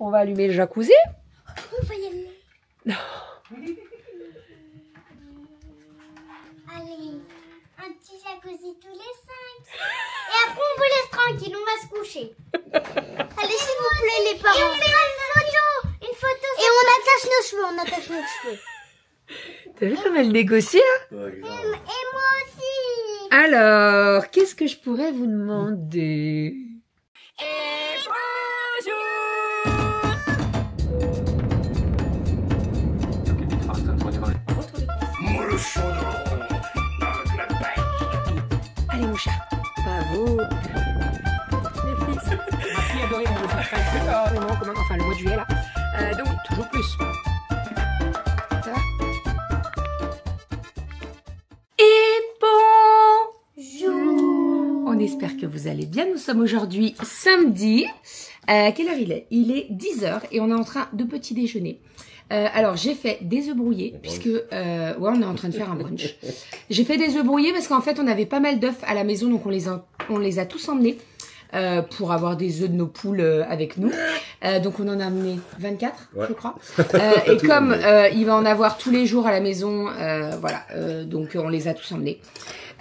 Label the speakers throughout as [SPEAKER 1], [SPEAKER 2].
[SPEAKER 1] On va allumer le jacuzzi.
[SPEAKER 2] On va y aller.
[SPEAKER 1] Non.
[SPEAKER 2] Allez, un petit jacuzzi tous les 5. Et après, on vous laisse tranquille, on va se coucher. Allez, s'il vous plaît, les parents. Et on fait une photo. Et on attache nos cheveux,
[SPEAKER 1] T'as vu comme elle négocie, hein?
[SPEAKER 2] Et moi aussi.
[SPEAKER 1] Alors, qu'est-ce que je pourrais vous demander? Et allez, mon chat. Bravo. Les fils. Ma fille adorait mon dessin. Enfin, le mois de juillet, là. Donc, toujours plus. Ça va? Et bonjour. On espère que vous allez bien. Nous sommes aujourd'hui samedi. Quelle heure il est? Il est 10h et on est en train de petit déjeuner. Alors j'ai fait des œufs brouillés puisque ouais, on est en train de faire un brunch. J'ai fait des œufs brouillés parce qu'en fait on avait pas mal d'œufs à la maison, donc on les a tous emmenés pour avoir des œufs de nos poules avec nous. Donc on en a amené 24, ouais, je crois. Et comme il va en avoir tous les jours à la maison, voilà, donc on les a tous emmenés.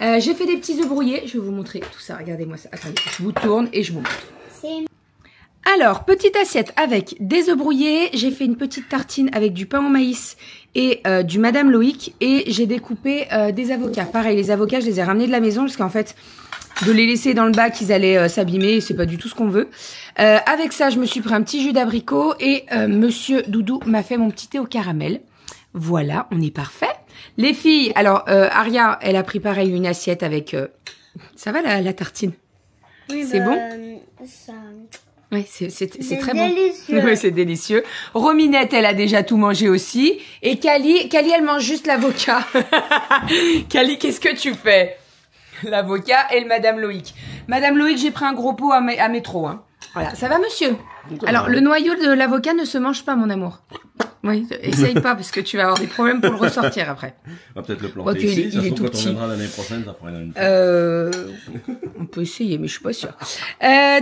[SPEAKER 1] J'ai fait des petits œufs brouillés, je vais vous montrer tout ça. Regardez-moi ça. Attendez, je vous tourne et je vous montre. Alors, petite assiette avec des œufs brouillés. J'ai fait une petite tartine avec du pain au maïs et du Madame Loïc. Et j'ai découpé des avocats. Pareil, les avocats, je les ai ramenés de la maison parce qu'en fait, de les laisser dans le bac, ils allaient s'abîmer. C'est pas du tout ce qu'on veut. Avec ça, je me suis pris un petit jus d'abricot et Monsieur Doudou m'a fait mon petit thé au caramel. Voilà, on est parfait. Les filles, alors Aria, elle a pris pareil une assiette avec... ça va la tartine? Oui, c'est bon ça... Oui, c'est très délicieux. Bon. Oui, c'est délicieux. Rominette, elle a déjà tout mangé aussi. Et Kali, elle mange juste l'avocat. Kali, qu'est-ce que tu fais? L'avocat et le Madame Loïc. Madame Loïc, j'ai pris un gros pot à métro. Hein. Voilà, ça va, monsieur? Alors, le noyau de l'avocat ne se mange pas, mon amour. Oui, essaye pas parce que tu vas avoir des problèmes pour le ressortir après. On va peut-être le planter ici, ça se trouve quand on viendra l'année prochaine, ça fera une on peut essayer, mais je suis pas sûre.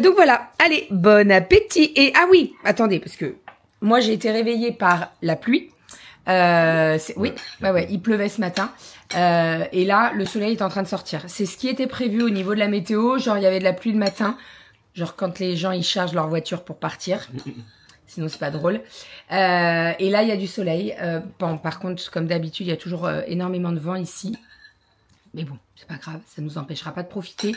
[SPEAKER 1] Donc voilà, allez, bon appétit. Et ah oui, attendez, parce que moi j'ai été réveillée par la pluie. Oui, ouais, il pleuvait ce matin. Et là, le soleil est en train de sortir. C'est ce qui était prévu au niveau de la météo. Genre, il y avait de la pluie le matin. Genre quand les gens ils chargent leur voiture pour partir. Sinon, c'est pas drôle. Et là, il y a du soleil. Bon, par contre, comme d'habitude, il y a toujours énormément de vent ici. Mais bon, c'est pas grave. Ça nous empêchera pas de profiter.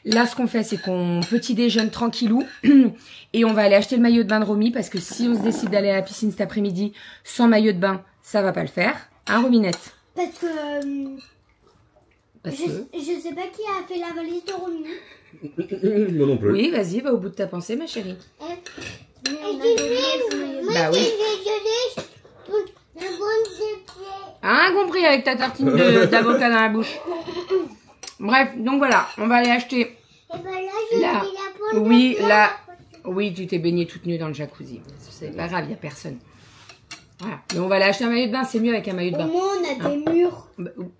[SPEAKER 1] Là, ce qu'on fait, c'est qu'on petit déjeune tranquillou. Et on va aller acheter le maillot de bain de Romy. Parce que si on se décide d'aller à la piscine cet après-midi sans maillot de bain, ça va pas le faire. Hein, Rominette?
[SPEAKER 2] Parce que... je sais pas qui a fait la valise de Romy.
[SPEAKER 3] Moi non plus.
[SPEAKER 1] Oui, vas-y, va au bout de ta pensée, ma chérie.
[SPEAKER 2] Bah oui.
[SPEAKER 1] Hein, compris avec ta tartine d'avocat dans la bouche. Bref, donc voilà, on va aller acheter. Là, oui, là, oui, tu t'es baignée toute nue dans le jacuzzi. C'est pas grave, il y a personne. Voilà. Mais on va aller acheter un maillot de bain, c'est mieux avec un maillot de bain.
[SPEAKER 2] Au moins, on a des murs.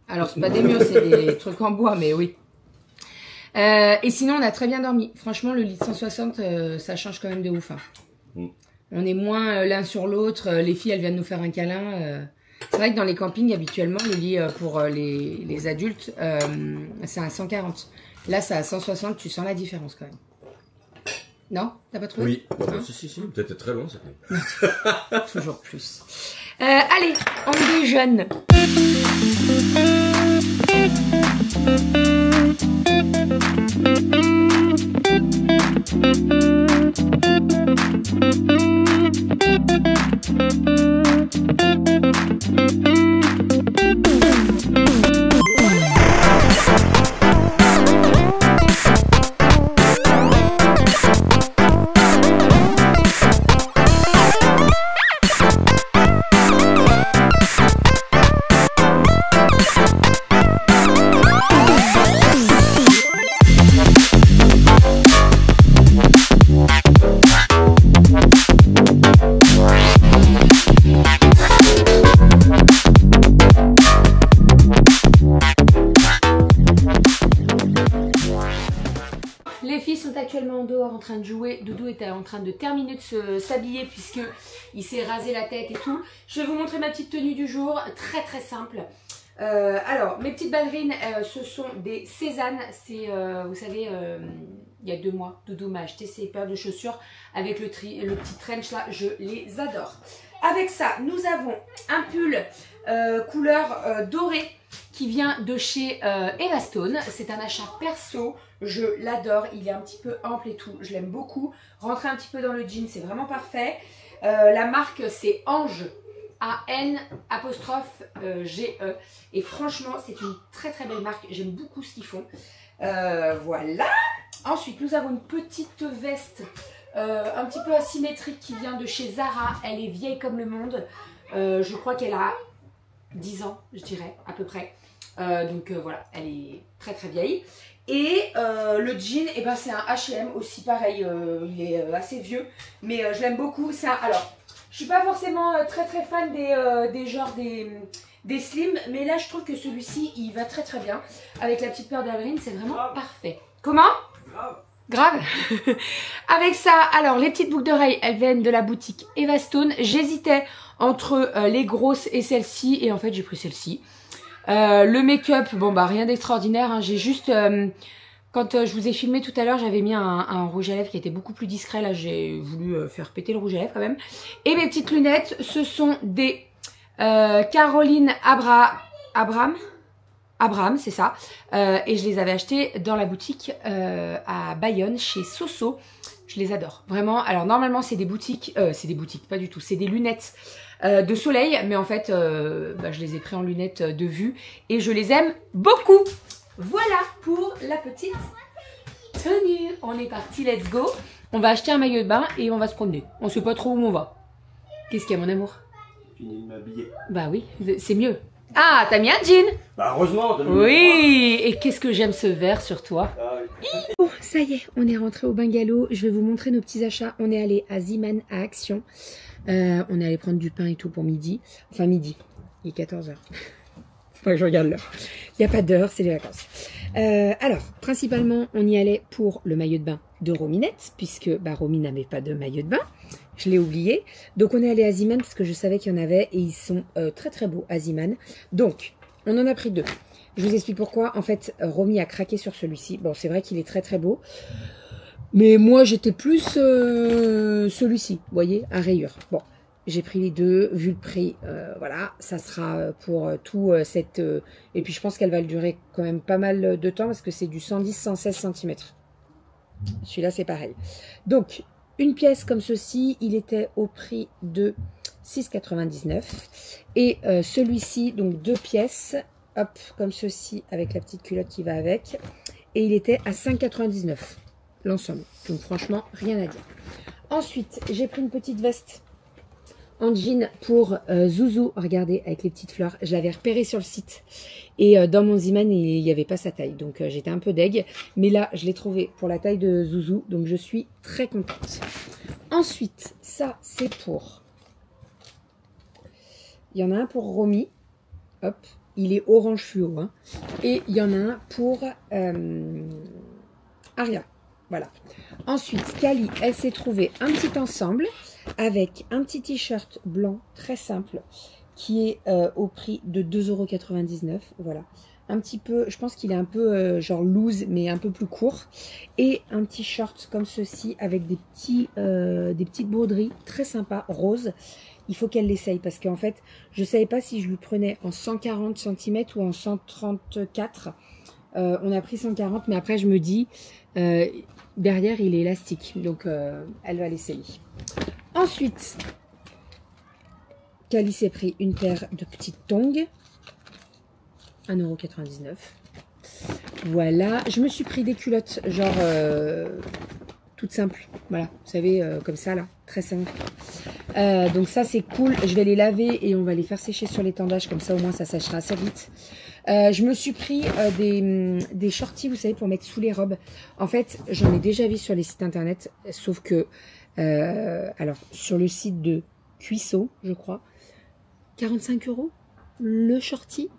[SPEAKER 1] Alors, c'est pas des murs, c'est des trucs en bois, mais oui. Et sinon, on a très bien dormi. Franchement, le lit de 160, ça change quand même de ouf. Hein. On est moins l'un sur l'autre. Les filles, elles viennent nous faire un câlin. C'est vrai que dans les campings, habituellement, le lit pour les adultes, c'est à 140. Là, c'est à 160. Tu sens la différence quand même. Non? T'as pas trouvé?
[SPEAKER 3] Oui. Bah, si. Peut-être très bon,
[SPEAKER 1] ça. Toujours plus. Allez, on déjeune. encore en train de jouer. Doudou était en train de terminer de s'habiller puisque il s'est rasé la tête et tout. Je vais vous montrer ma petite tenue du jour, très très simple. Alors, mes petites ballerines, ce sont des Cézanne. C'est, vous savez, il y a 2 mois, Doudou m'a acheté ces paires de chaussures avec le petit trench là. Je les adore. Avec ça, nous avons un pull couleur dorée qui vient de chez Eva Stone. C'est un achat perso, je l'adore, il est un petit peu ample et tout, je l'aime beaucoup. Rentrer un petit peu dans le jean, c'est vraiment parfait. La marque, c'est Ange, A-N'_G-E. Et franchement, c'est une très très belle marque, j'aime beaucoup ce qu'ils font. Voilà. Ensuite, nous avons une petite veste un petit peu asymétrique qui vient de chez Zara. Elle est vieille comme le monde. Je crois qu'elle a 10 ans, je dirais, à peu près. Donc voilà, elle est très très vieille. Et le jean, eh ben, c'est un H&M aussi, pareil, il est assez vieux, mais je l'aime beaucoup. Alors, je suis pas forcément très très fan des slims, mais là je trouve que celui-ci, il va très très bien. Avec la petite paire de ballerines, c'est vraiment parfait. Comment? Grave. Avec ça, alors les petites boucles d'oreilles, elles viennent de la boutique Eva Stone. J'hésitais entre les grosses et celle-ci, et en fait j'ai pris celle-ci. Le make-up, bon bah rien d'extraordinaire, hein. J'ai juste, quand je vous ai filmé tout à l'heure, j'avais mis un rouge à lèvres qui était beaucoup plus discret. Là j'ai voulu faire péter le rouge à lèvres quand même. Et mes petites lunettes, ce sont des Caroline Abraham, c'est ça. Et je les avais achetées dans la boutique à Bayonne, chez Soso. Je les adore, vraiment. Alors normalement c'est des boutiques, pas du tout, c'est des lunettes de soleil. Mais en fait, je les ai pris en lunettes de vue et je les aime beaucoup. Voilà pour la petite tenue. On est parti, let's go. On va acheter un maillot de bain et on va se promener. On sait pas trop où on va. Qu'est-ce qu'il y a, mon amour?
[SPEAKER 3] Fini de m'habiller.
[SPEAKER 1] Bah oui, c'est mieux. Ah, t'as mis un jean?
[SPEAKER 3] Bah heureusement.
[SPEAKER 1] Oui. Et qu'est-ce que j'aime ce vert sur toi.
[SPEAKER 3] Ah, oui.
[SPEAKER 1] Oh, ça y est, on est rentré au bungalow. Je vais vous montrer nos petits achats. On est allé à Ziman à Action. On est allé prendre du pain et tout pour midi. Enfin midi, il est 14 h. Faut pas que je regarde l'heure. Il n'y a pas d'heure, c'est les vacances. Alors, principalement, on y allait pour le maillot de bain de Rominette, puisque Romy n'avait pas de maillot de bain. Je l'ai oublié. Donc, on est allé à Ziman parce que je savais qu'il y en avait et ils sont très très beaux à Ziman. Donc, on en a pris 2. Je vous explique pourquoi. En fait, Romy a craqué sur celui-ci. Bon, c'est vrai qu'il est très très beau. Mais moi, j'étais plus celui-ci, vous voyez, à rayures. Bon, j'ai pris les 2, vu le prix, voilà, ça sera pour tout cette... et puis, je pense qu'elle va durer quand même pas mal de temps, parce que c'est du 110-116 cm. Celui-là, c'est pareil. Donc, une pièce comme ceci, il était au prix de 6,99 €. Et celui-ci, donc 2 pièces, hop, comme ceci, avec la petite culotte qui va avec. Et il était à 5,99 € l'ensemble. Donc franchement, rien à dire. Ensuite, j'ai pris une petite veste en jean pour Zouzou. Regardez, avec les petites fleurs. Je l'avais repérée sur le site. Et dans mon Ziman, il n'y avait pas sa taille. Donc j'étais un peu deg. Mais là, je l'ai trouvé pour la taille de Zouzou. Donc je suis très contente. Ensuite, ça, c'est pour... Il y en a un pour Romy. Hop. Il est orange fluo. Hein. Et il y en a un pour Aria. Voilà. Ensuite, Kali, elle s'est trouvée un petit ensemble avec un petit t-shirt blanc très simple qui est au prix de 2,99 €. Voilà. Un petit peu, je pense qu'il est un peu genre loose mais un peu plus court. Et un petit short comme ceci avec des petites broderies très sympas, roses. Il faut qu'elle l'essaye parce qu'en fait, je ne savais pas si je lui prenais en 140 cm ou en 134. On a pris 140, mais après je me dis... derrière il est élastique, donc elle va l'essayer. Ensuite, Kali s'est pris une paire de petites tongs, 1,99 €. Voilà, je me suis pris des culottes genre toutes simples, voilà, vous savez, comme ça là, très simple. Donc ça c'est cool, je vais les laver et on va les faire sécher sur l'étendage, comme ça au moins ça séchera assez vite. Je me suis pris des shorties, vous savez, pour mettre sous les robes. En fait, j'en ai déjà vu sur les sites internet, sauf que, alors, sur le site de Cuisseau, je crois, 45 € le shorty.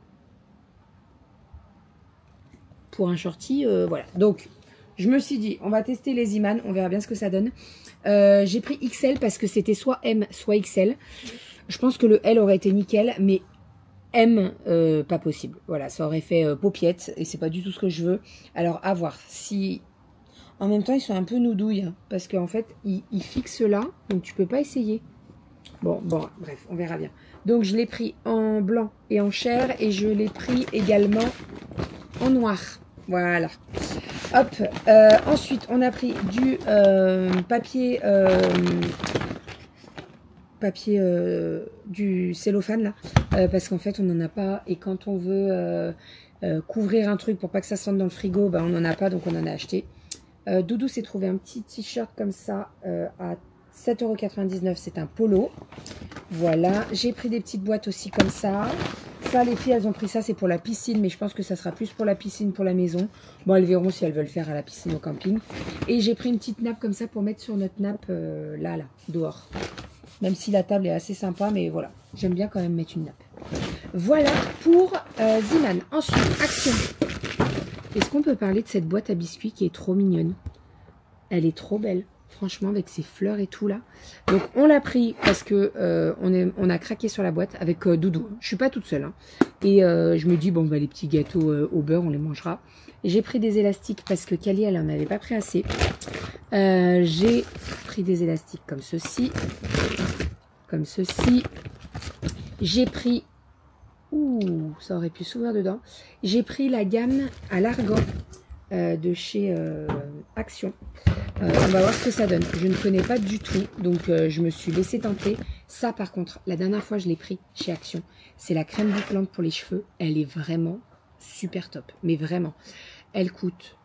[SPEAKER 1] Pour un shorty, voilà. Donc, Je me suis dit, on va tester les Ziman, on verra bien ce que ça donne. J'ai pris XL parce que c'était soit M, soit XL. Je pense que le L aurait été nickel, mais M, pas possible. Voilà, ça aurait fait paupiette et c'est pas du tout ce que je veux. Alors, à voir. Si... En même temps, ils sont un peu noudouilles, hein, parce qu'en fait, ils fixent là, donc tu peux pas essayer. Bon, bref, on verra bien. Donc, je l'ai pris en blanc et en chair et je l'ai pris également en noir. Voilà. Hop. Ensuite, on a pris du papier... du cellophane là parce qu'en fait on n'en a pas et quand on veut couvrir un truc pour pas que ça sente dans le frigo, bah, on n'en a pas donc on en a acheté. Doudou s'est trouvé un petit t-shirt comme ça à 7,99 €, c'est un polo. Voilà, j'ai pris des petites boîtes aussi comme ça. Ça, les filles, elles ont pris ça, c'est pour la piscine, mais je pense que ça sera plus pour la piscine, pour la maison. Bon, elles verront si elles veulent faire à la piscine au camping. Et j'ai pris une petite nappe comme ça pour mettre sur notre nappe là, dehors. Même si la table est assez sympa, mais voilà, j'aime bien quand même mettre une nappe. Voilà pour Ziman. Ensuite, Action. Est-ce qu'on peut parler de cette boîte à biscuits qui est trop mignonne? Elle est trop belle, franchement, avec ses fleurs et tout là. Donc, on l'a pris parce que on a craqué sur la boîte avec Doudou. Je suis pas toute seule. Hein. Et je me dis, bon, bah, les petits gâteaux au beurre, on les mangera. J'ai pris des élastiques parce que Kali, elle en avait pas pris assez. J'ai pris des élastiques comme ceci. Comme ceci. J'ai pris... Ouh, ça aurait pu s'ouvrir dedans. J'ai pris la gamme à l'argan de chez Action. On va voir ce que ça donne. Je ne connais pas du tout, donc je me suis laissée tenter. Ça, par contre, la dernière fois, je l'ai pris chez Action. C'est la crème bouclante pour les cheveux. Elle est vraiment super top. Mais vraiment. Elle coûte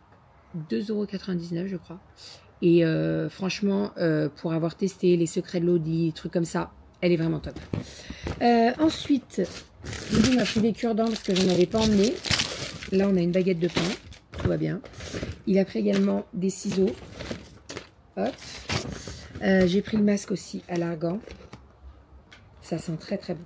[SPEAKER 1] 2,99 €, je crois. Et franchement, pour avoir testé les secrets de l'Audi, des trucs comme ça, elle est vraiment top. Ensuite, on a pris des cure-dents parce que je n'en avais pas emmené. Là, on a une baguette de pain. Tout va bien. Il a pris également des ciseaux. Hop. J'ai pris le masque aussi à l'argan. Ça sent très très bon.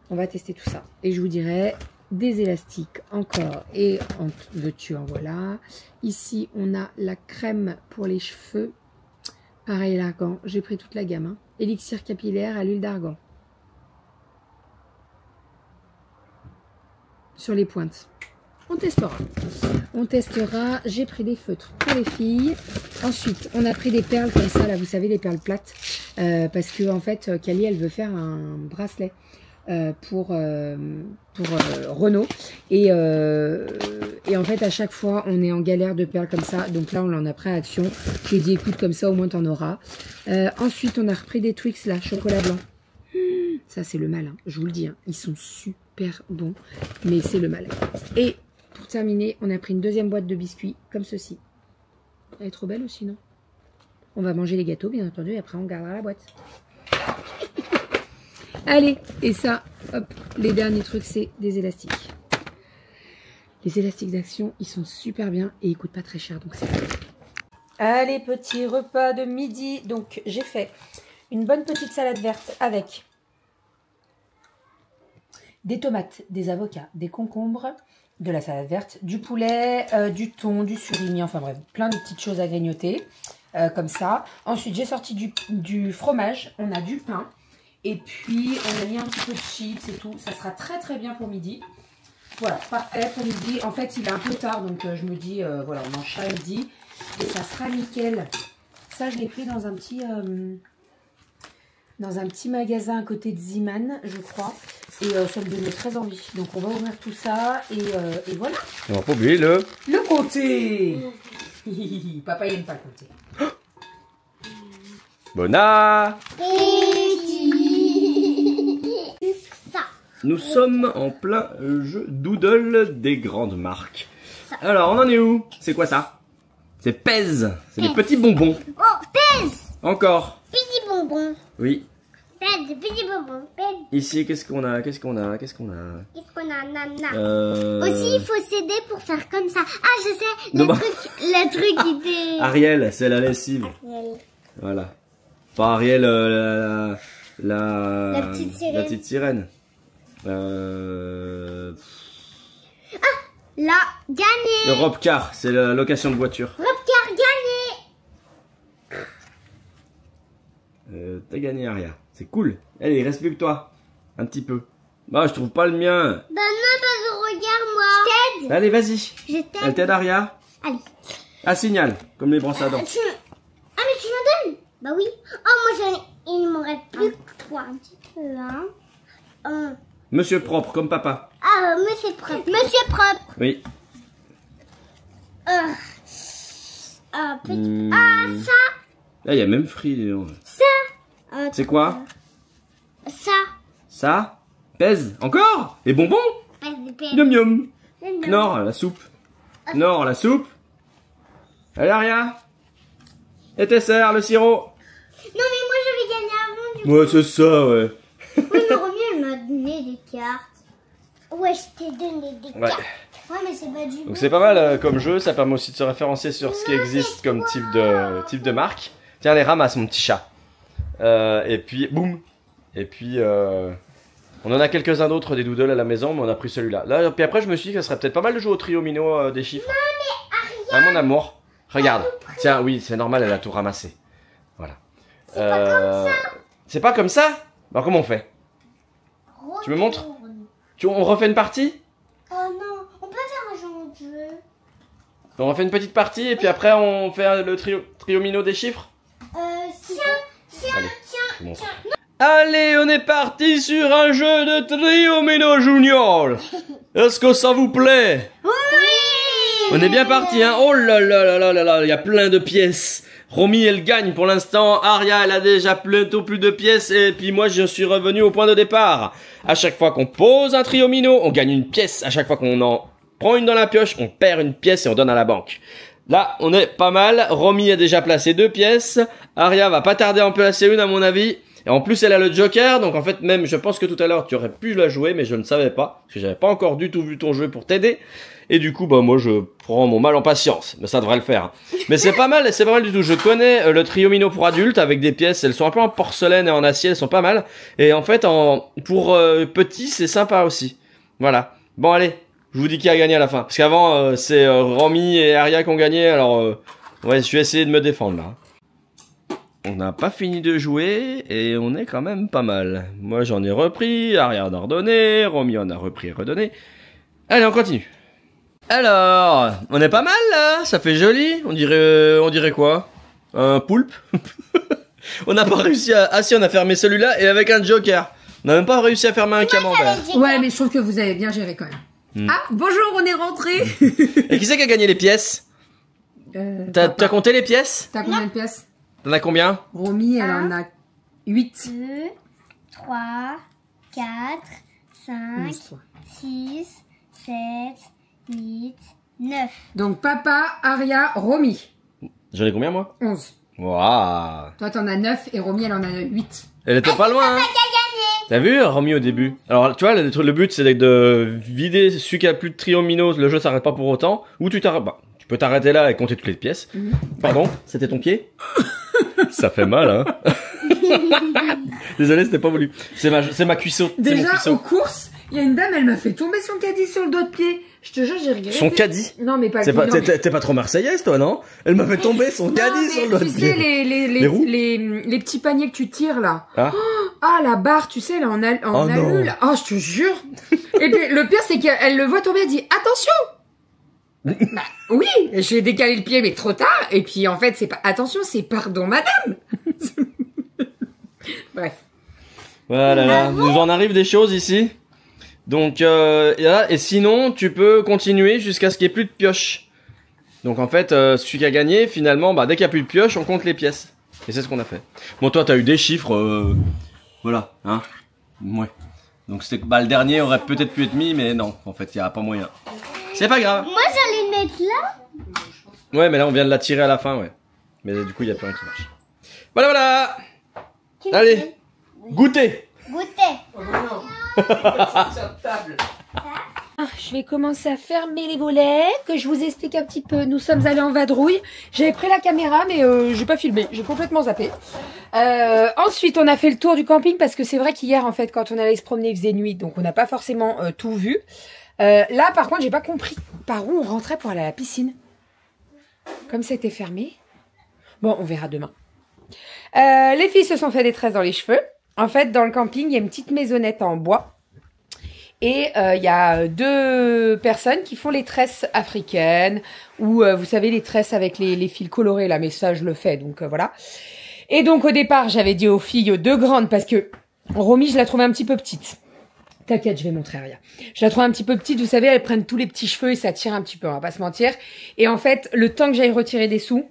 [SPEAKER 1] On va tester tout ça. Et je vous dirai des élastiques encore. Et en veux-tu, en voilà. Ici, on a la crème pour les cheveux. Pareil, l'argan. J'ai pris toute la gamme. Hein. Élixir capillaire à l'huile d'argan. Sur les pointes. On testera. On testera. J'ai pris des feutres pour les filles. Ensuite, on a pris des perles comme ça, là, vous savez, les perles plates. Parce que, en fait, Kali, elle veut faire un bracelet pour Renault. Et en fait, à chaque fois, on est en galère de perles comme ça. Donc là, on en a pris à Action. Je lui ai dit, écoute, comme ça, au moins, t'en auras. Ensuite, on a repris des Twix, là, chocolat blanc. Ça, c'est le mal, hein, je vous le dis. Hein, ils sont super bons, mais c'est le mal. Et pour terminer, on a pris une deuxième boîte de biscuits, comme ceci. Elle est trop belle aussi, non? On va manger les gâteaux, bien entendu, et après, on gardera la boîte. Allez, et ça, hop, les derniers trucs, c'est des élastiques. Les élastiques d'Action, ils sont super bien et ils coûtent pas très cher, donc c'est cool. Allez, petit repas de midi. Donc, j'ai fait une bonne petite salade verte avec des tomates, des avocats, des concombres, de la salade verte, du poulet, du thon, du surimi, enfin bref, plein de petites choses à grignoter, comme ça. Ensuite, j'ai sorti du fromage, on a du pain, et puis on a mis un petit peu de chips et tout. Ça sera très très bien pour midi. Voilà, parfait pour midi. En fait, il est un peu tard, donc je me dis, voilà, on mange ça midi, et ça sera nickel. Ça, je l'ai pris dans un petit magasin à côté de Ziman, je crois. Et ça me donnait très envie. Donc on va ouvrir tout ça et voilà.
[SPEAKER 3] On va pas oublier le
[SPEAKER 1] compter. Papa il aime pas le compter.
[SPEAKER 3] Bon
[SPEAKER 2] Ça.
[SPEAKER 3] Nous sommes en plein jeu Doodle des grandes marques. Alors, on en est où? C'est quoi ça? C'est Pèse. C'est des petits bonbons.
[SPEAKER 2] Oh, Pèse.
[SPEAKER 3] Encore.
[SPEAKER 2] Petit bonbon.
[SPEAKER 3] Oui.
[SPEAKER 2] Pèse, petit bonbon. Pèse.
[SPEAKER 3] Ici, qu'est-ce qu'on a?
[SPEAKER 2] Qu'est-ce qu'on a, nana? Aussi, il faut s'aider pour faire comme ça. Ah, je sais. Le truc qui était...
[SPEAKER 3] Ariel, c'est la lessive.
[SPEAKER 2] Ariel.
[SPEAKER 3] Voilà. Pas Ariel,
[SPEAKER 2] La petite sirène.
[SPEAKER 3] La petite sirène.
[SPEAKER 2] Là, gagné.
[SPEAKER 3] Le Robcar, c'est la location de voiture.
[SPEAKER 2] Robcar.
[SPEAKER 3] T'as gagné, Aria. C'est cool. Allez, il reste plus que toi. Un petit peu. Bah, je trouve pas le mien.
[SPEAKER 2] Bah non, regarde-moi. Je t'aide.
[SPEAKER 3] Allez, vas-y.
[SPEAKER 2] Je t'aide.
[SPEAKER 3] Elle t'aide, Aria.
[SPEAKER 2] Allez.
[SPEAKER 3] Ah, signal. Comme les brosses à dents.
[SPEAKER 2] Ah, mais tu me donnes. Bah oui. Oh, moi, il m'en reste plus que 3. Un petit peu, hein.
[SPEAKER 3] Monsieur propre, comme papa.
[SPEAKER 2] Ah, monsieur propre. Monsieur propre.
[SPEAKER 3] Oui.
[SPEAKER 2] Petit... Ah, ça.
[SPEAKER 3] Là, il y a même Free.
[SPEAKER 2] Ça.
[SPEAKER 3] C'est quoi?
[SPEAKER 2] Ça.
[SPEAKER 3] Ça? Pèse. Encore? Les bonbons? Miam miam. Knorr, la soupe. Knorr, la soupe. Allez, Aria. Et tes sœurs, le sirop.
[SPEAKER 2] Non, mais moi, j'avais gagné avant. Du
[SPEAKER 3] Ouais, c'est ça, ouais.
[SPEAKER 2] Oui, mais Romy, elle m'a donné des cartes. Ouais, je t'ai donné des cartes. Ouais, mais c'est pas du
[SPEAKER 3] Donc c'est pas mal comme jeu, ça permet aussi de se référencier sur ce qui existe comme type de marque. Tiens, allez, ramasse mon petit chat. Et puis, boum. Et puis, on en a quelques-uns d'autres des doodles à la maison, mais on a pris celui-là. Là, puis après, je me suis dit que ça serait peut-être pas mal de jouer au trio Mino des chiffres. Non, mais Aria. Ah, mon amour. Regarde. Tiens, oui, c'est normal, elle a tout ramassé. Voilà.
[SPEAKER 2] C'est pas comme ça.
[SPEAKER 3] C'est pas comme ça? Alors, comment on fait? Tu me montres? On refait une partie?
[SPEAKER 2] Oh non, on peut faire un genre de jeu.
[SPEAKER 3] On refait une petite partie et puis après on fait le trio Mino des chiffres?
[SPEAKER 2] Tiens,
[SPEAKER 3] Allez, je vous montre. Allez, on est parti sur un jeu de trio Mino Junior. Est-ce que ça vous plaît?
[SPEAKER 2] Oui.
[SPEAKER 3] On est bien parti, hein. Oh là là là là là là, il y a plein de pièces. Romy, elle gagne pour l'instant. Aria, elle a déjà bientôt plus de pièces. Et puis moi, je suis revenu au point de départ. À chaque fois qu'on pose un trio Mino, on gagne une pièce. À chaque fois qu'on en prend une dans la pioche, on perd une pièce et on donne à la banque. Là, on est pas mal. Romy a déjà placé 2 pièces. Aria va pas tarder à en placer une, à mon avis. Et en plus, elle a le joker. Donc en fait, même, je pense que tout à l'heure, tu aurais pu la jouer, mais je ne savais pas. Parce que j'avais pas encore du tout vu ton jeu pour t'aider. Et du coup, bah, moi, je prends mon mal en patience. Mais ça devrait le faire. Mais c'est pas mal du tout. Je connais le trio Mino pour adultes avec des pièces. Elles sont un peu en porcelaine et en acier. Elles sont pas mal. Et en fait, pour petits, c'est sympa aussi. Voilà. Bon, allez. Je vous dis qui a gagné à la fin. Parce qu'avant, c'est Romy et Aria qui ont gagné. Alors, ouais, je vais essayer de me défendre là. On n'a pas fini de jouer et on est quand même pas mal. Moi, j'en ai repris. Aria en a redonné. Romy en a repris et redonné. Allez, on continue. Alors, on est pas mal là, ça fait joli. On dirait quoi? Un poulpe? On n'a pas réussi à... Ah si, on a fermé celui-là et avec un joker. On n'a même pas réussi à fermer un camembert.
[SPEAKER 1] Ouais, mais je trouve que vous avez bien géré quand même. Ah, bonjour, on est rentré.
[SPEAKER 3] Et qui c'est qui a gagné les pièces? T'as compté les pièces?
[SPEAKER 1] T'as combien de pièces?
[SPEAKER 3] T'en as combien?
[SPEAKER 1] Romy, elle en a 8.
[SPEAKER 2] 2, 3, 4, 5, 6, 7, 8, 9.
[SPEAKER 1] Donc papa, Aria, Romy.
[SPEAKER 3] J'en ai combien moi?
[SPEAKER 1] 11.
[SPEAKER 3] Waouh.
[SPEAKER 1] Toi t'en as 9 et Romy elle en a 8.
[SPEAKER 3] Elle était pas loin, hein. T'as vu Romy au début? Alors tu vois, le but c'est de vider celui qui a plus de trio Mino, le jeu s'arrête pas pour autant. Ou tu t'arrêtes, bah, tu peux t'arrêter là et compter toutes les pièces. Pardon, c'était ton pied? Ça fait mal, hein. Désolé, c'était pas voulu. C'est ma cuisseau.
[SPEAKER 1] Déjà, aux courses, il y a une dame, elle m'a fait tomber son caddie sur le dos de pied. Je te jure, j'ai regretté.
[SPEAKER 3] Son caddie?
[SPEAKER 1] Non, mais pas
[SPEAKER 3] T'es pas trop marseillaise, toi, non? Elle m'a fait tomber son caddie sur le dos de pied.
[SPEAKER 1] Tu sais, les petits paniers que tu tires, là.
[SPEAKER 3] Ah.
[SPEAKER 1] Ah, la barre, tu sais, là, en alu, là. Oh, je te jure. Et puis, le pire, c'est qu'elle le voit tomber, elle dit, attention! Bah, oui, j'ai décalé le pied, mais trop tard. Et puis, en fait, c'est pas, attention, c'est pardon, madame. Bref.
[SPEAKER 3] Voilà, nous en arrive des choses ici. Donc, et sinon, tu peux continuer jusqu'à ce qu'il n'y ait plus de pioche. Donc, en fait, celui qui a gagné, finalement, bah, dès qu'il n'y a plus de pioche, on compte les pièces. Et c'est ce qu'on a fait. Bon, toi, t'as eu des chiffres, voilà, hein. Ouais. Donc, c'était, bah, le dernier aurait peut-être pu être mis, mais non, en fait, il n'y a pas moyen. C'est pas grave.
[SPEAKER 2] Moi, j'allais mettre là.
[SPEAKER 3] Ouais, mais là, on vient de la tirer à la fin, ouais. Mais du coup, il n'y a plus rien qui marche. Voilà, voilà. Allez, goûtez.
[SPEAKER 1] Je vais commencer à fermer les volets, que je vous explique un petit peu. Nous sommes allés en vadrouille. J'avais pris la caméra, mais j'ai pas filmé. J'ai complètement zappé. Ensuite, on a fait le tour du camping parce que c'est vrai qu'hier, en fait, quand on allait se promener, il faisait nuit, donc on n'a pas forcément tout vu. Là, par contre, j'ai pas compris par où on rentrait pour aller à la piscine. Comme c'était fermé. Bon, on verra demain. Les filles se sont fait des tresses dans les cheveux. En fait, dans le camping, il y a une petite maisonnette en bois. Et il y a 2 personnes qui font les tresses africaines. Ou, vous savez, les tresses avec les fils colorés, là. Mais ça, je le fais, donc voilà. Et donc, au départ, j'avais dit aux filles 2 grandes parce que Romy, je la trouvais un petit peu petite. T'inquiète, je vais montrer, rien. Je la trouve un petit peu petite, vous savez, elles prennent tous les petits cheveux et ça tire un petit peu, on va pas se mentir. Et en fait, le temps que j'aille retirer des sous,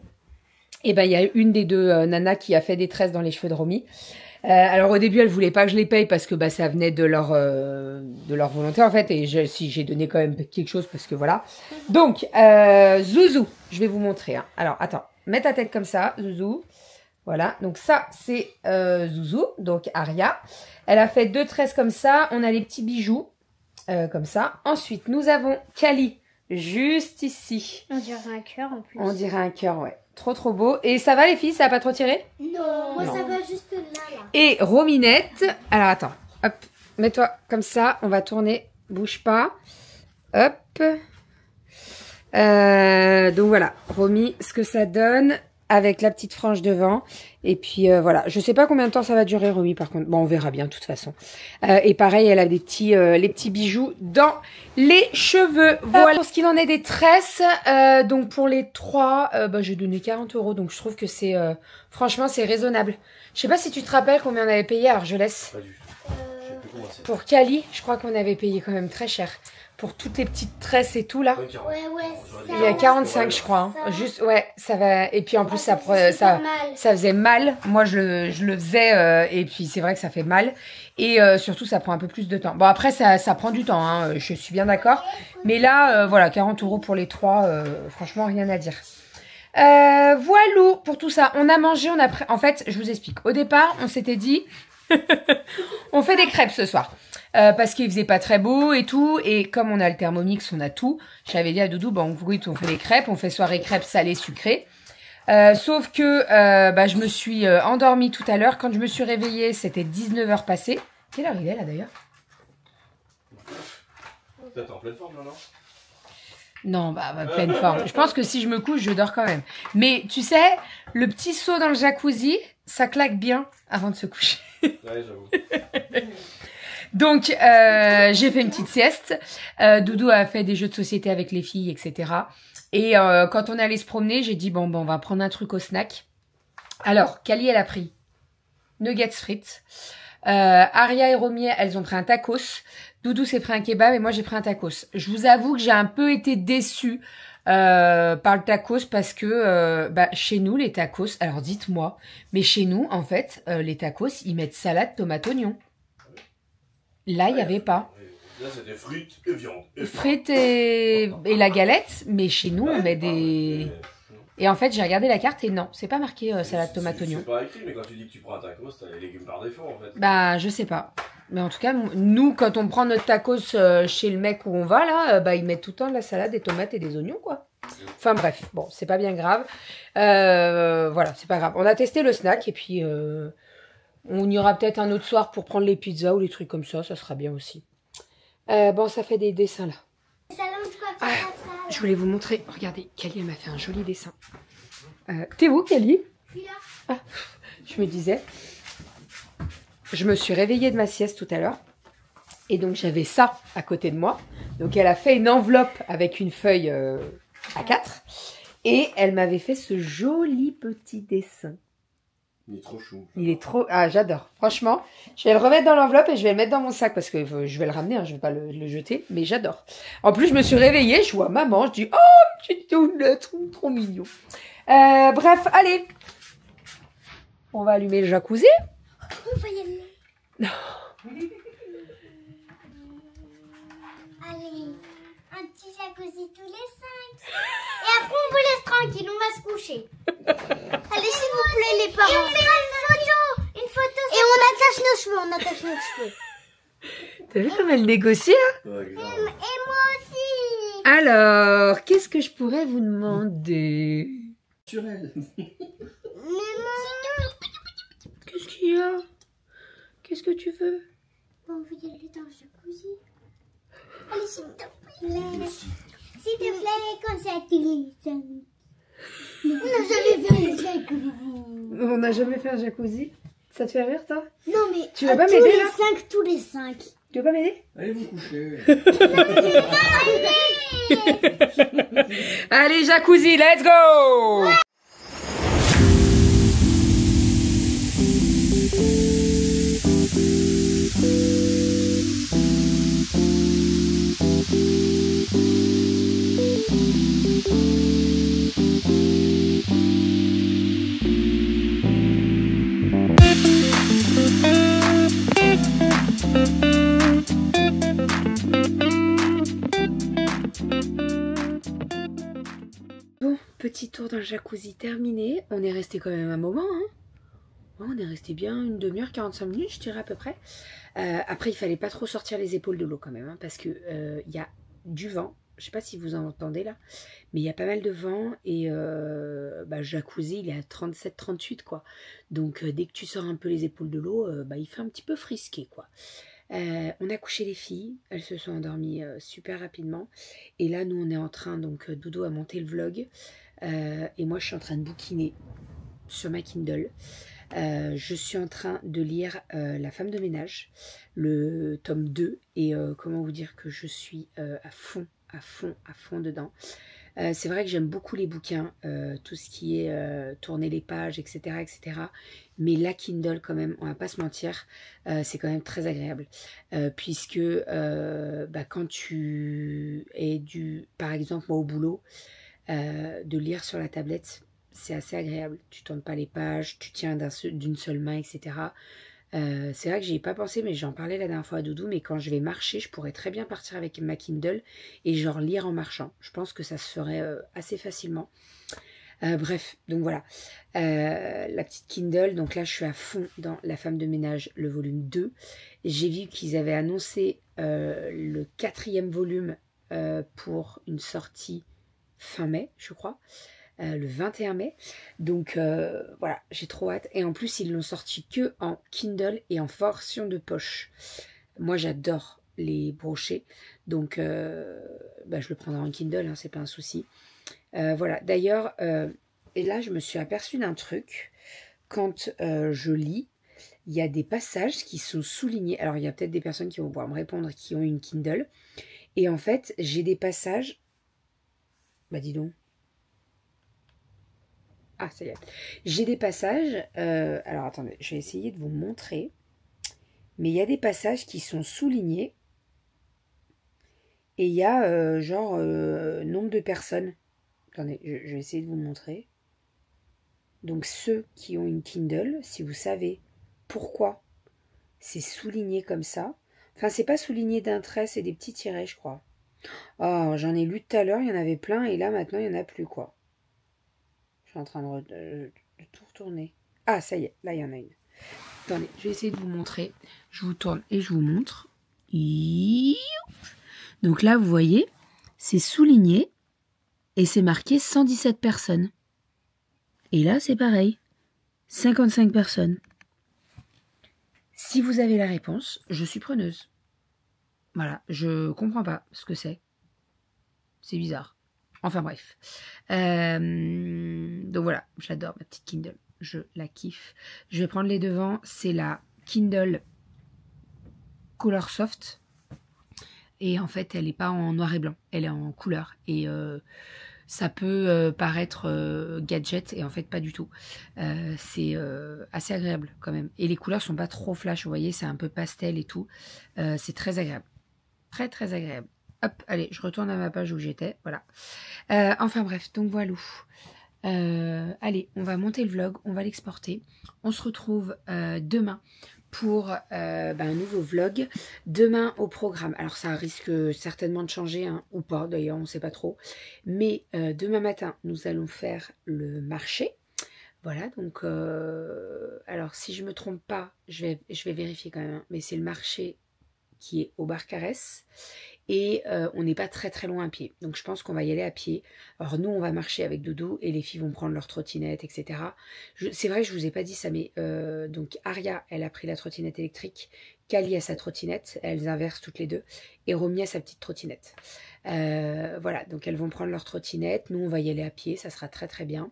[SPEAKER 1] eh ben, il y a une des 2 nanas qui a fait des tresses dans les cheveux de Romy. Alors au début, elle voulait pas que je les paye parce que bah ça venait de leur volonté en fait. Et si j'ai donné quand même quelque chose parce que voilà. Donc, Zouzou, je vais vous montrer. Hein. Alors, attends, mets ta tête comme ça, Zouzou. Voilà, donc ça, c'est Zouzou, donc Aria. Elle a fait 2 tresses comme ça. On a les petits bijoux, comme ça. Ensuite, nous avons Kali, juste ici.
[SPEAKER 2] On dirait un cœur en plus.
[SPEAKER 1] On dirait un cœur, ouais. Trop, trop beau. Et ça va, les filles? Ça a pas trop tiré?
[SPEAKER 2] Non, moi
[SPEAKER 1] Non.
[SPEAKER 2] ça va juste là.
[SPEAKER 1] Et Rominette. Alors, attends. Hop, mets-toi comme ça. On va tourner. Bouge pas. Hop. Donc, voilà. Romy, ce que ça donne. Avec la petite frange devant. Et puis voilà. Je sais pas combien de temps ça va durer, Romy, par contre. Bon, on verra bien, de toute façon. Et pareil, elle a des petits, les petits bijoux dans les cheveux. Voilà. Pour ce qu'il en est des tresses, donc pour les 3, bah, j'ai donné 40 €. Donc je trouve que c'est, franchement, c'est raisonnable. Je sais pas si tu te rappelles combien on avait payé à Argelès.
[SPEAKER 3] Pas du tout. Je sais plus comment c'est.
[SPEAKER 1] Pour Kali, je crois qu'on avait payé quand même très cher. Pour toutes les petites tresses et tout, là.
[SPEAKER 2] Ouais, ça.
[SPEAKER 1] Il y a 45, je crois. Hein. Juste, ouais, ça va. Et puis en plus, ça faisait mal. Moi, je le faisais. Et puis, c'est vrai que ça fait mal. Et surtout, ça prend un peu plus de temps. Bon, après, ça prend du temps. Hein, je suis bien d'accord. Mais là, voilà, 40 € pour les 3. Franchement, rien à dire. Voilou, pour tout ça. On a mangé, on a... En fait, je vous explique. Au départ, on s'était dit... on fait des crêpes ce soir. Parce qu'il faisait pas très beau et tout. Et comme on a le Thermomix, on a tout. J'avais dit à Doudou, bah, on fait des crêpes. On fait soirée crêpes salées, sucrées. Sauf que bah, je me suis endormie tout à l'heure. Quand je me suis réveillée, c'était 19 h passées. Quelle heure il est là d'ailleurs?
[SPEAKER 3] Peut-être en pleine forme, là, non?
[SPEAKER 1] Non, bah, pleine forme. Je pense que si je me couche, je dors quand même. Mais tu sais, le petit saut dans le jacuzzi, ça claque bien avant de se coucher.
[SPEAKER 3] Ouais, j'avoue.
[SPEAKER 1] Donc, j'ai fait une petite sieste. Doudou a fait des jeux de société avec les filles, etc. Et quand on est allé se promener, j'ai dit, bon, on va prendre un truc au snack. Alors, Kali, elle a pris nuggets frites. Aria et Romy, elles ont pris un tacos. Doudou s'est pris un kebab et moi, j'ai pris un tacos. Je vous avoue que j'ai un peu été déçue par le tacos parce que bah, chez nous, les tacos... Alors, dites-moi, mais chez nous, en fait, les tacos, ils mettent salade, tomate, oignon. Là, il n'y avait pas.
[SPEAKER 3] Là, c'était frites et viande.
[SPEAKER 1] Frites et la galette, mais chez nous, on met des... Et en fait, j'ai regardé la carte et non, c'est pas marqué salade, tomate, oignon.
[SPEAKER 3] C'est pas écrit, mais quand tu dis que tu prends un tacos, t'as les légumes par défaut, en fait.
[SPEAKER 1] Bah, je sais pas. Mais en tout cas, nous, quand on prend notre tacos chez le mec où on va, là, bah, ils mettent tout le temps de la salade, des tomates et des oignons, quoi. Enfin bref, bon, c'est pas bien grave. Voilà, c'est pas grave. On a testé le snack et puis on ira peut-être un autre soir pour prendre les pizzas ou les trucs comme ça sera bien aussi. Bon, ça fait des dessins là. Je voulais vous montrer. Regardez, Kali, elle m'a fait un joli dessin. T'es où, Kali? Ah, je me disais. Je me suis réveillée de ma sieste tout à l'heure. Et donc, j'avais ça à côté de moi. Donc, elle a fait une enveloppe avec une feuille A4. Et elle m'avait fait ce joli petit dessin.
[SPEAKER 3] Il est trop chou.
[SPEAKER 1] Il est trop... Ah, j'adore. Franchement, je vais le remettre dans l'enveloppe et je vais le mettre dans mon sac parce que je vais le ramener, hein, je vais pas le jeter, mais j'adore. En plus, je me suis réveillée, je vois maman, je dis « Oh, petit toulette, trop mignon ». Bref, allez. On va allumer le jacuzzi.
[SPEAKER 2] On va y aller.
[SPEAKER 1] Non.
[SPEAKER 2] Allez, un petit jacuzzi tous les 5. Et après, on vous laisse tranquille, on va se coucher. Allez, s'il vous plaît, les parents. Et on fait une photo. Et on attache nos cheveux,
[SPEAKER 1] T'as vu comme elle négocie, hein?
[SPEAKER 3] Ouais, grave.
[SPEAKER 2] Et moi aussi.
[SPEAKER 1] Alors, qu'est-ce que je pourrais vous demander?
[SPEAKER 3] Naturel.
[SPEAKER 1] Qu'est-ce qu'il y a? Qu'est-ce que tu veux?
[SPEAKER 2] On veut y aller dans le jacuzzi. Allez, s'il te plaît. S'il te plaît, comme ça, tu les amis. On n'a jamais fait un jacuzzi.
[SPEAKER 1] On n'a jamais fait un jacuzzi. Ça te fait rire, toi?
[SPEAKER 2] Non, mais
[SPEAKER 1] tu veux pas m'aider là?
[SPEAKER 2] Tous les 5.
[SPEAKER 1] Tu veux pas m'aider?
[SPEAKER 4] Allez vous coucher.
[SPEAKER 1] Allez, jacuzzi, let's go! Bon, petit tour dans le jacuzzi terminé. On est resté quand même un moment, hein. Ouais, on est resté bien une demi-heure, 45 minutes, je dirais à peu près. Après, il fallait pas trop sortir les épaules de l'eau quand même, hein, parce que il y a du vent. Je sais pas si vous en entendez là, mais il y a pas mal de vent et le jacuzzi il est à 37-38 quoi. Donc dès que tu sors un peu les épaules de l'eau, il fait un petit peu frisqué quoi. On a couché les filles, elles se sont endormies super rapidement. Et là, nous, on est en train, donc Doudou a monté le vlog. Et moi, je suis en train de bouquiner sur ma Kindle. Je suis en train de lire La femme de ménage, le tome 2. Et comment vous dire que je suis à fond dedans. C'est vrai que j'aime beaucoup les bouquins, tout ce qui est tourner les pages, etc., etc. Mais la Kindle, quand même, on va pas se mentir, c'est quand même très agréable. Puisque quand tu es par exemple, moi au boulot, de lire sur la tablette, c'est assez agréable. Tu tournes pas les pages, tu tiens d'une seule main, etc. C'est vrai que j'y ai pas pensé, mais j'en parlais la dernière fois à Doudou, mais quand je vais marcher, je pourrais très bien partir avec ma Kindle et genre lire en marchant. Je pense que ça se ferait assez facilement. Bref, donc voilà. La petite Kindle, donc là je suis à fond dans La femme de ménage, le volume 2. J'ai vu qu'ils avaient annoncé le 4e volume pour une sortie fin mai, je crois. Le 21 mai. Donc voilà, j'ai trop hâte. Et en plus, ils l'ont sorti que en Kindle et en version de poche. Moi, j'adore les brochets. Donc, je le prendrai en Kindle, hein, c'est pas un souci. Voilà, d'ailleurs, et là, je me suis aperçue d'un truc. Quand je lis, il y a des passages qui sont soulignés. Alors, il y a peut-être des personnes qui vont pouvoir me répondre qui ont une Kindle. Et en fait, j'ai des passages... Bah, dis donc. Ah, ça y est. J'ai des passages... alors, attendez, je vais essayer de vous montrer. Mais il y a des passages qui sont soulignés. Et il y a, nombre de personnes. Attendez, je vais essayer de vous montrer. Donc, ceux qui ont une Kindle, si vous savez pourquoi c'est souligné comme ça. Enfin, c'est pas souligné d'un trait, c'est des petits tirets, je crois. Oh, j'en ai lu tout à l'heure, il y en avait plein. Et là, maintenant, il n'y en a plus, quoi. Je suis en train de tout retourner. Ah, ça y est, là, il y en a une. Attendez, je vais essayer de vous montrer. Je vous tourne et je vous montre. Donc là, vous voyez, c'est souligné et c'est marqué 117 personnes. Et là, c'est pareil, 55 personnes. Si vous avez la réponse, je suis preneuse. Voilà, je comprends pas ce que c'est. C'est bizarre. Enfin bref. Donc voilà, j'adore ma petite Kindle. Je la kiffe. Je vais prendre les devants. C'est la Kindle Color Soft. Et en fait, elle n'est pas en noir et blanc. Elle est en couleur. Et ça peut paraître gadget. Et en fait, pas du tout. C'est assez agréable quand même. Et les couleurs sont pas trop flash. Vous voyez, c'est un peu pastel et tout. C'est très agréable. Très, très agréable. Hop, allez, je retourne à ma page où j'étais. Voilà. Enfin bref, donc voilà. Allez, on va monter le vlog. On va l'exporter. On se retrouve demain pour un nouveau vlog. Demain au programme. Alors ça risque certainement de changer, hein, ou pas d'ailleurs, on ne sait pas trop. Mais demain matin, nous allons faire le marché. Voilà, donc alors si je ne me trompe pas, je vais vérifier quand même, hein, mais c'est le marché qui est au Barcarès. et on n'est pas très très loin à pied. Donc je pense qu'on va y aller à pied. Alors nous on va marcher avec Doudou et les filles vont prendre leur trottinette, etc. C'est vrai que je vous ai pas dit ça, mais donc Aria elle a pris la trottinette électrique, Kali a sa trottinette, elles inversent toutes les deux, et Romy a sa petite trottinette. Voilà, donc elles vont prendre leur trottinette, nous on va y aller à pied, ça sera très très bien.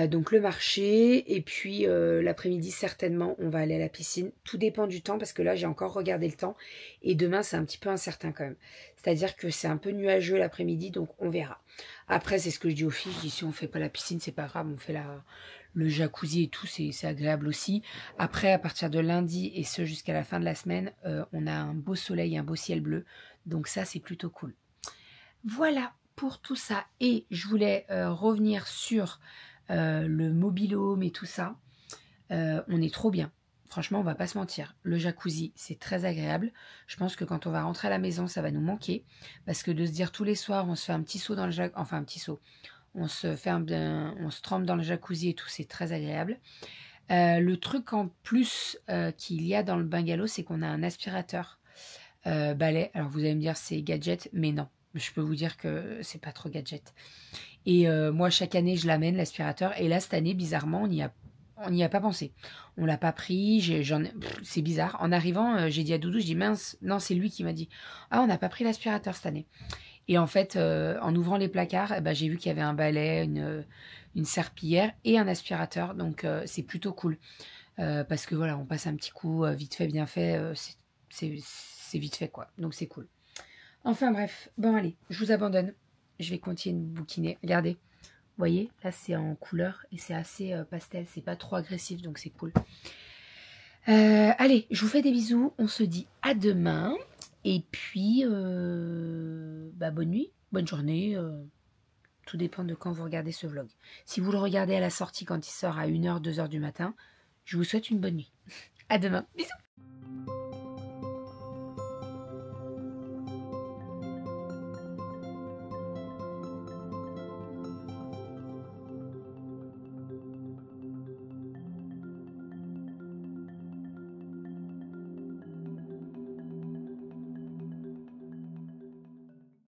[SPEAKER 1] Donc le marché, et puis l'après-midi certainement on va aller à la piscine. Tout dépend du temps parce que là j'ai encore regardé le temps et demain c'est un petit peu incertain quand même. C'est-à-dire que c'est un peu nuageux l'après-midi, donc on verra. Après c'est ce que je dis aux filles, je dis si on fait pas la piscine c'est pas grave, on fait le jacuzzi et tout, c'est agréable aussi. Après à partir de lundi et ce jusqu'à la fin de la semaine, on a un beau soleil, un beau ciel bleu, donc ça c'est plutôt cool. Voilà pour tout ça, et je voulais revenir sur le mobil-home et tout ça. On est trop bien. Franchement, on va pas se mentir. Le jacuzzi, c'est très agréable. Je pense que quand on va rentrer à la maison, ça va nous manquer. Parce que de se dire tous les soirs, on se fait un petit saut dans le jacuzzi, enfin un petit saut. On se trempe dans le jacuzzi et tout, c'est très agréable. Le truc en plus qu'il y a dans le bungalow, c'est qu'on a un aspirateur balai. Alors vous allez me dire c'est gadget, mais non. Je peux vous dire que c'est pas trop gadget. Et moi, chaque année, je l'amène, l'aspirateur. Et là, cette année, bizarrement, on n'y a pas pensé. On l'a pas pris. C'est bizarre. En arrivant, j'ai dit à Doudou, je dis mince, non, c'est lui qui m'a dit ah, on n'a pas pris l'aspirateur cette année. Et en fait, en ouvrant les placards, j'ai vu qu'il y avait un balai, une serpillière et un aspirateur. Donc, c'est plutôt cool. Parce que voilà, on passe un petit coup vite fait, bien fait. C'est vite fait, quoi. Donc, c'est cool. Enfin bref, bon allez, je vous abandonne. Je vais continuer de bouquiner. Regardez, vous voyez, là c'est en couleur et c'est assez pastel, c'est pas trop agressif, donc c'est cool. Allez, je vous fais des bisous, on se dit à demain. Et puis, bonne nuit, bonne journée. Tout dépend de quand vous regardez ce vlog. Si vous le regardez à la sortie quand il sort à 1h, 2h du matin, je vous souhaite une bonne nuit. À demain, bisous.